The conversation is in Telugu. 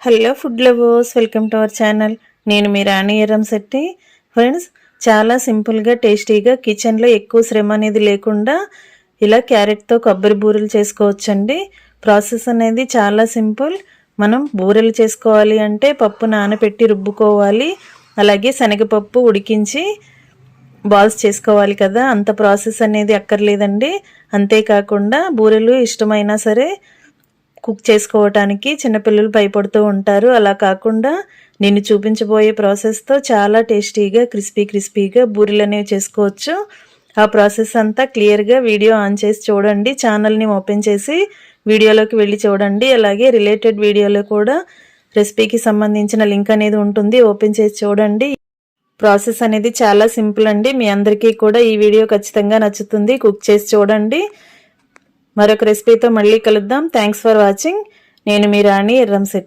Hello food lovers, welcome to our channel. నేను మీ రాణి ఎర్రంశెట్టి. ఫ్రెండ్స్, చాలా సింపుల్గా టేస్టీగా కిచెన్లో ఎక్కువ శ్రమ అనేది లేకుండా ఇలా క్యారెట్తో కొబ్బరి బూరెలు చేసుకోవచ్చండి. ప్రాసెస్ అనేది చాలా సింపుల్. మనం బూరెలు చేసుకోవాలి అంటే పప్పు నానబెట్టి రుబ్బుకోవాలి, అలాగే శనగపప్పు ఉడికించి బాల్స్ చేసుకోవాలి కదా, అంత ప్రాసెస్ అనేది అక్కర్లేదండి. అంతేకాకుండా బూరెలు ఇష్టమైనా సరే కుక్ చేసుకోవటానికి చిన్నపిల్లలు భయపడుతూ ఉంటారు. అలా కాకుండా నేను చూపించబోయే ప్రాసెస్తో చాలా టేస్టీగా క్రిస్పీగా బూరెలు అనేవి చేసుకోవచ్చు. ఆ ప్రాసెస్ అంతా క్లియర్గా వీడియో ఆన్ చేసి చూడండి. ఛానల్ని ఓపెన్ చేసి వీడియోలోకి వెళ్ళి చూడండి. అలాగే రిలేటెడ్ వీడియోలో కూడా రెసిపీకి సంబంధించిన లింక్ అనేది ఉంటుంది, ఓపెన్ చేసి చూడండి. ప్రాసెస్ అనేది చాలా సింపుల్ అండి. మీ అందరికీ కూడా ఈ వీడియో ఖచ్చితంగా నచ్చుతుంది. కుక్ చేసి చూడండి. మరొక రెసిపీతో మళ్ళీ కలుద్దాం. Thanks for watching. నేను మీ రాణి ఎర్రంశెట్టి.